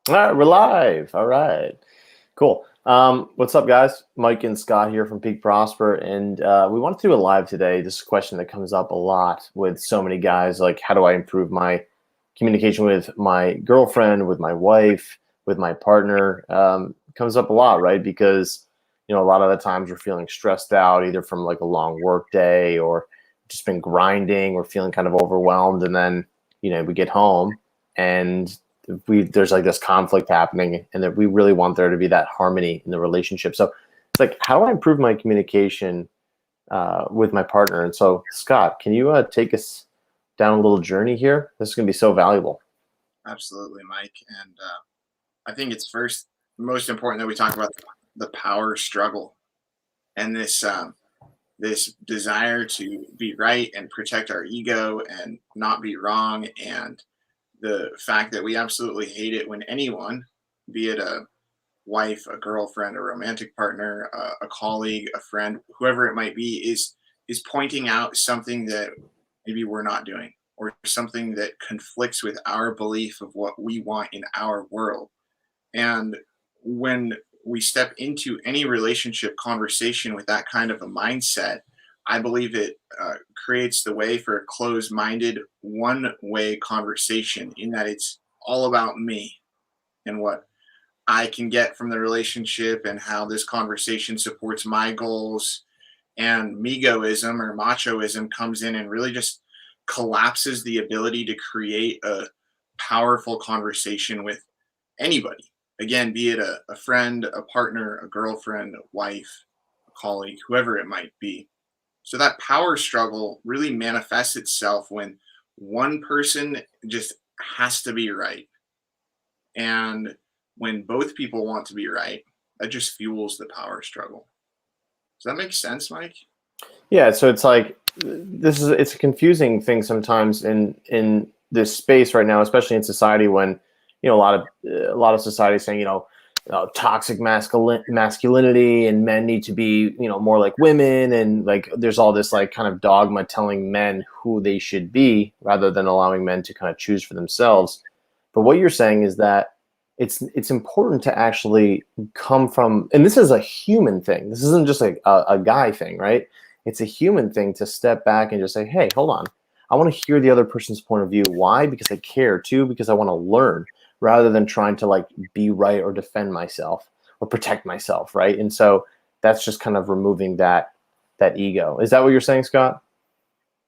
All right, we're live. All right, cool. What's up, guys? Mike and Scott here from Peak Prosper, and we want to do a live today. This is a question that comes up a lot with so many guys. Like, how do I improve my communication with my girlfriend, with my wife, with my partner? Comes up a lot, right? Because a lot of the times we're feeling stressed out, either from like a long work day or just been grinding, or feeling kind of overwhelmed, and then we get home and there's like this conflict happening, and that we really want there to be that harmony in the relationship. So it's like, how do I improve my communication with my partner? And so, Scott, can you take us down a little journey here? This is going to be so valuable. Absolutely, Mike. And I think it's first most important that we talk about the power struggle and this desire to be right and protect our ego and not be wrong, and the fact that we absolutely hate it when anyone, be it a wife, a girlfriend, a romantic partner, a colleague, a friend, whoever it might be, is pointing out something that maybe we're not doing, or something that conflicts with our belief of what we want in our world. And when we step into any relationship conversation with that kind of a mindset, I believe it creates the way for a closed minded, one way conversation, in that it's all about me and what I can get from the relationship and how this conversation supports my goals. And megoism or machoism comes in and really just collapses the ability to create a powerful conversation with anybody. Again, be it a friend, a partner, a girlfriend, a wife, a colleague, whoever it might be. So that power struggle really manifests itself when one person just has to be right. And when both people want to be right, that just fuels the power struggle. Does that make sense, Mike? Yeah, so it's like, it's a confusing thing sometimes in this space right now, especially in society, when a lot of society is saying, toxic masculinity, and men need to be more like women, and like there's all this like kind of dogma telling men who they should be, rather than allowing men to kind of choose for themselves. But what you're saying is that it's important to actually come from, and this is a human thing. This isn't just like a guy thing, right? It's a human thing to step back and just say, hey, hold on. I want to hear the other person's point of view. Why? Because I care. Too, because I want to learn, rather than trying to like be right or defend myself or protect myself, right? And so that's just kind of removing that ego. Is that what you're saying, Scott?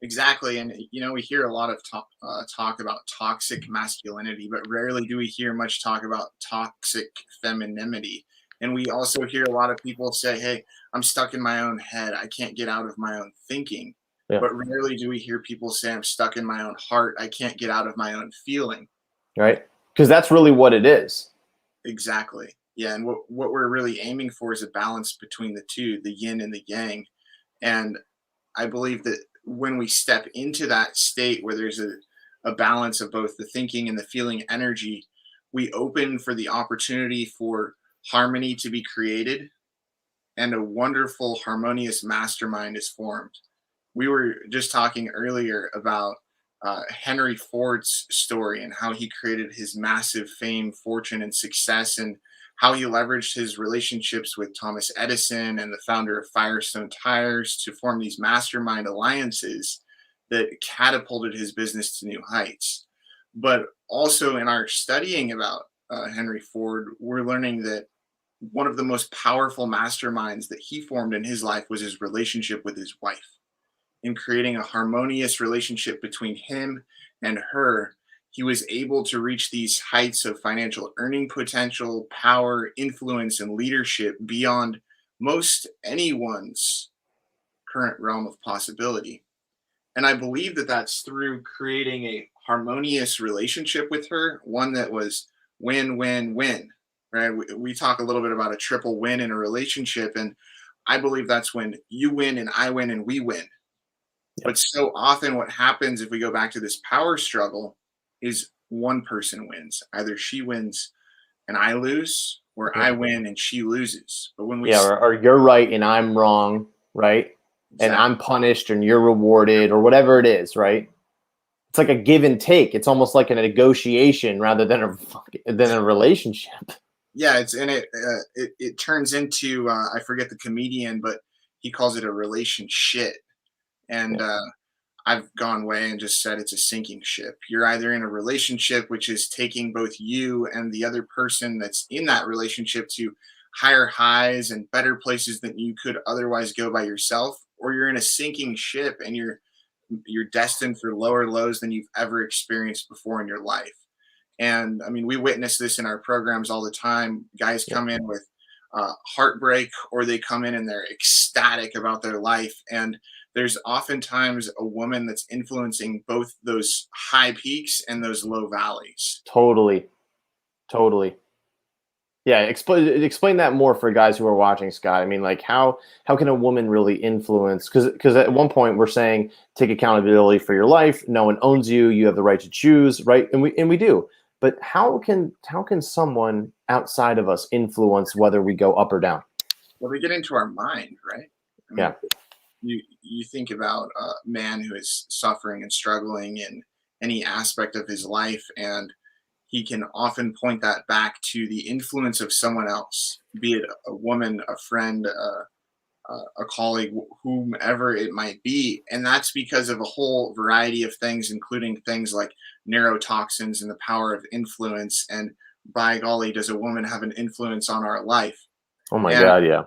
Exactly. And, we hear a lot of talk about toxic masculinity, but rarely do we hear much talk about toxic femininity. And we also hear a lot of people say, hey, I'm stuck in my own head. I can't get out of my own thinking. Yeah. But rarely do we hear people say, I'm stuck in my own heart. I can't get out of my own feeling. Right. Because that's really what it is. Exactly. Yeah. And what we're really aiming for is a balance between the two, the yin and the yang. And I believe that when we step into that state where there's a balance of both the thinking and the feeling energy, we open for the opportunity for harmony to be created, and a wonderful, harmonious mastermind is formed. We were just talking earlier about Henry Ford's story and how he created his massive fame, fortune, and success, and how he leveraged his relationships with Thomas Edison and the founder of Firestone Tires to form these mastermind alliances that catapulted his business to new heights. But also, in our studying about Henry Ford, we're learning that one of the most powerful masterminds that he formed in his life was his relationship with his wife. In creating a harmonious relationship between him and her, he was able to reach these heights of financial earning potential, power, influence, and leadership beyond most anyone's current realm of possibility. And I believe that that's through creating a harmonious relationship with her, one that was win, win, win. Right? We talk a little bit about a triple win in a relationship, and I believe that's when you win and I win and we win. Yep. But so often, what happens if we go back to this power struggle is one person wins. Either she wins and I lose, or Yeah. I win and she loses. But when we Yeah. Or you're right and I'm wrong, right? And exactly, I'm punished and you're rewarded, or whatever it is, right? it's like a give and take. It's almost like a negotiation rather than a relationship. Yeah, it turns into I forget the comedian, but he calls it a relationship. And Yeah, I've gone away and just said it's a sinking ship. You're either in a relationship, which is taking both you and the other person that's in that relationship to higher highs and better places than you could otherwise go by yourself, or you're in a sinking ship and you're destined for lower lows than you've ever experienced before in your life. And I mean, we witness this in our programs all the time. Guys yeah, come in with heartbreak, or they come in and they're ecstatic about their life. And there's oftentimes a woman that's influencing both those high peaks and those low valleys. totally, totally. Yeah, explain that more for guys who are watching, Scott. I mean, like how can a woman really influence? Because at one point we're saying take accountability for your life. No one owns you. You have the right to choose, right? And we do. But how can someone outside of us influence whether we go up or down? Well, they get into our mind, right? I mean, Yeah. you think about a man who is suffering and struggling in any aspect of his life, and he can often point that back to the influence of someone else, be it a woman, a friend, a colleague, whomever it might be. And that's because of a whole variety of things, including things like neurotoxins and the power of influence. And by golly, does a woman have an influence on our life? Oh my And God. Yeah.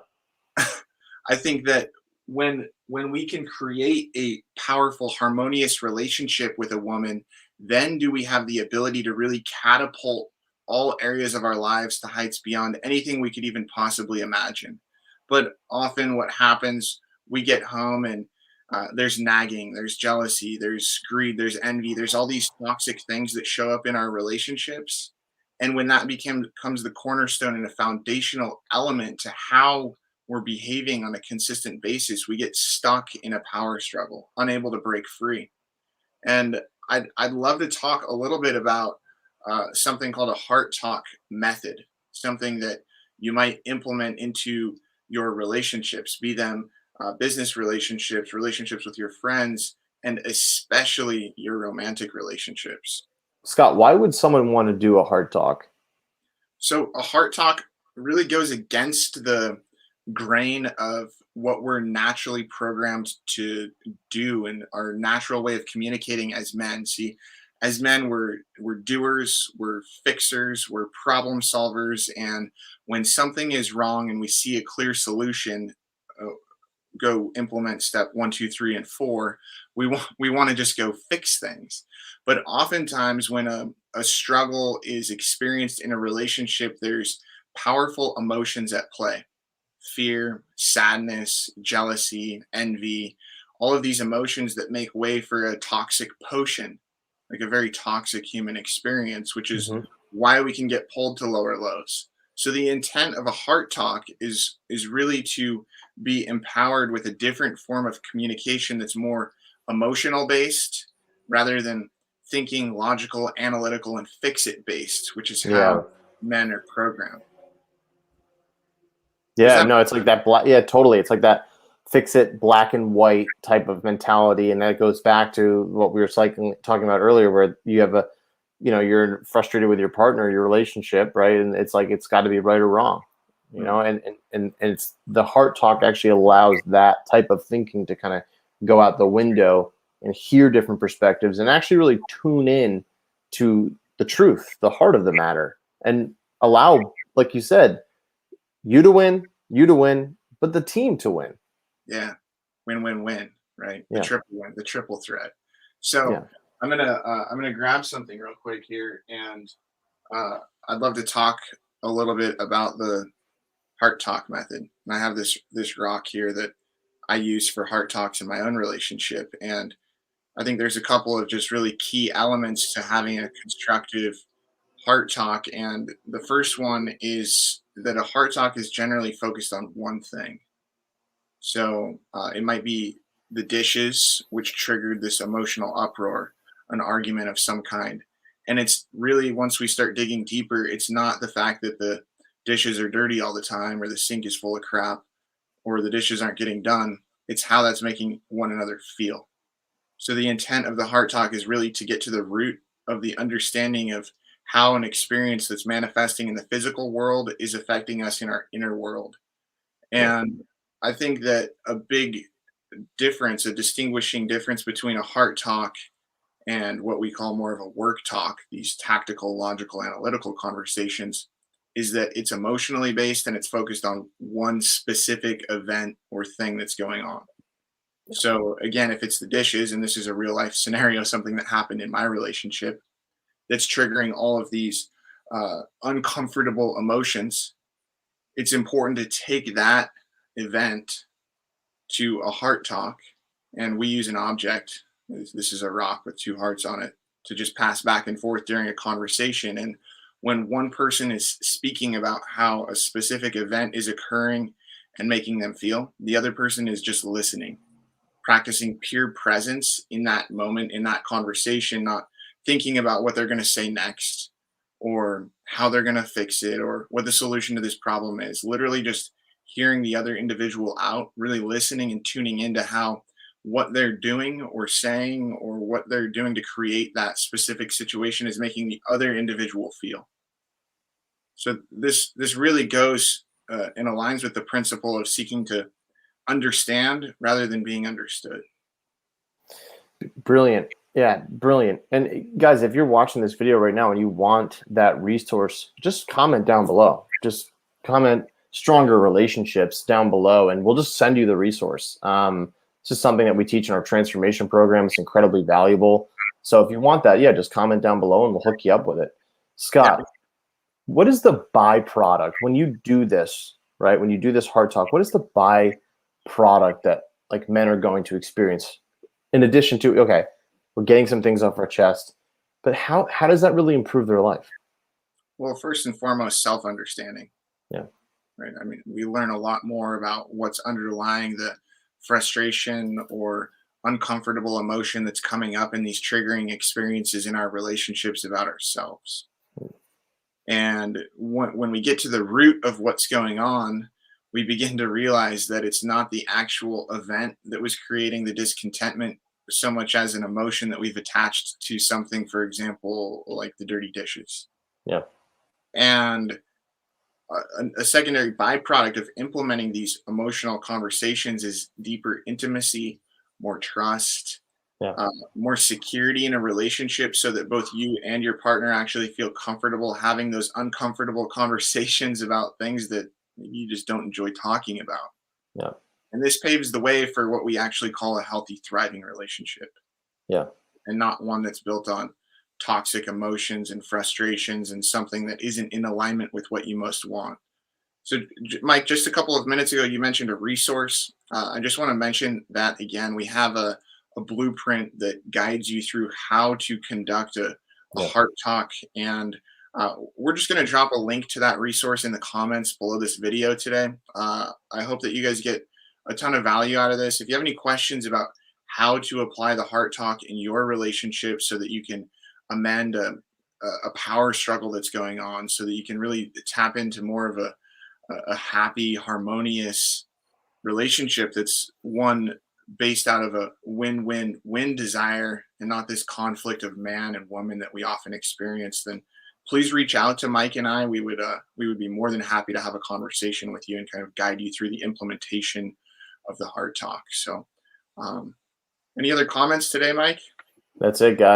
I think that when we can create a powerful, harmonious relationship with a woman, then do we have the ability to really catapult all areas of our lives to heights beyond anything we could even possibly imagine. But often, what happens, we get home and there's nagging, there's jealousy, there's greed, there's envy, there's all these toxic things that show up in our relationships. And when that becomes the cornerstone and a foundational element to how we're behaving on a consistent basis, we get stuck in a power struggle, unable to break free. And I'd love to talk a little bit about something called a heart talk method, something that you might implement into your relationships, be them business relationships, relationships with your friends, and especially your romantic relationships. Scott, why would someone want to do a hard talk? So a heart talk really goes against the grain of what we're naturally programmed to do and our natural way of communicating as men. See, as men, we're doers, we're fixers, we're problem solvers, and when something is wrong and we see a clear solution, uh, go implement step one, two, three, and four. We want to just go fix things. But oftentimes, when a struggle is experienced in a relationship, there's powerful emotions at play: fear, sadness, jealousy, envy, all of these emotions that make way for a toxic potion, like a very toxic human experience, which is Hmm. why we can get pulled to lower lows. So the intent of a heart talk is really to be empowered with a different form of communication that's more emotional based rather than thinking logical, analytical, and fix it based, which is Yeah. how men are programmed. Does Yeah, that no, it's like that black. Yeah, totally. It's like that fix it black and white type of mentality, and that goes back to what we were talking about earlier, where you have you're frustrated with your partner, your relationship, right? And it's like it's got to be right or wrong, mm, and it's the heart talk actually allows that type of thinking to kind of go out the window and hear different perspectives and actually really tune in to the truth, the heart of the matter, and allow, like you said, you to win, but the team to win. yeah, win win win, right? The Yeah, triple win, the triple threat. So yeah. I'm gonna grab something real quick here, and uh, I'd love to talk a little bit about the heart talk method. And I have this rock here that I use for heart talks in my own relationship, and I think there's a couple of just really key elements to having a constructive heart talk. And the first one is that a heart talk is generally focused on one thing. So it might be the dishes, which triggered this emotional uproar, an argument of some kind. And it's really, once we start digging deeper, it's not the fact that the dishes are dirty all the time, or the sink is full of crap, or the dishes aren't getting done. It's how that's making one another feel. So the intent of the heart talk is really to get to the root of the understanding of how an experience that's manifesting in the physical world is affecting us in our inner world. Yeah. And I think that a big difference, a distinguishing difference between a heart talk and what we call more of a work talk, these tactical, logical, analytical conversations, is that it's emotionally based and it's focused on one specific event or thing that's going on. So, again, if it's the dishes, and this is a real life scenario, something that happened in my relationship that's triggering all of these uncomfortable emotions, it's important to take that event to a heart talk. And we use an object. This is a rock with two hearts on it to just pass back and forth during a conversation. And when one person is speaking about how a specific event is occurring and making them feel, the other person is just listening, practicing pure presence in that moment, in that conversation, not thinking about what they're going to say next or how they're going to fix it or what the solution to this problem is. Literally just hearing the other individual out, really listening and tuning into how what they're doing or saying or what they're doing to create that specific situation is making the other individual feel. So this really goes and aligns with the principle of seeking to understand rather than being understood. Brilliant. Yeah, brilliant. And guys, if you're watching this video right now and you want that resource, just comment down below. Just comment stronger relationships down below, and we'll just send you the resource. It's just something that we teach in our transformation program. It's incredibly valuable. So if you want that, yeah, just comment down below and we'll hook you up with it. Yeah. Scott, what is the byproduct when you do this, right? When you do this heart talk, what is the byproduct that like men are going to experience in addition to, okay, we're getting some things off our chest, but how does that really improve their life? Well, first and foremost, self understanding, Yeah. right? I mean, we learn a lot more about what's underlying the frustration or uncomfortable emotion that's coming up in these triggering experiences in our relationships about ourselves. And when we get to the root of what's going on, we begin to realize that it's not the actual event that was creating the discontentment so much as an emotion that we've attached to something, for example, like the dirty dishes. Yeah. And a secondary byproduct of implementing these emotional conversations is deeper intimacy, more trust, Yeah. more security in a relationship so that both you and your partner actually feel comfortable having those uncomfortable conversations about things that you just don't enjoy talking about. Yeah. And this paves the way for what we actually call a healthy, thriving relationship, Yeah. and not one that's built on toxic emotions and frustrations and something that isn't in alignment with what you most want. So, Mike, just a couple of minutes ago, you mentioned a resource. I just want to mention that again. We have a blueprint that guides you through how to conduct a Yeah. heart talk. And we're just going to drop a link to that resource in the comments below this video today. I hope that you guys get a ton of value out of this. If you have any questions about how to apply the heart talk in your relationship so that you can amend a power struggle that's going on, so that you can really tap into more of a happy, harmonious relationship that's one based out of a win-win-win desire and not this conflict of man and woman that we often experience, then please reach out to Mike and I. We would be more than happy to have a conversation with you and kind of guide you through the implementation of the heart talk. So, any other comments today, Mike? That's it, guys.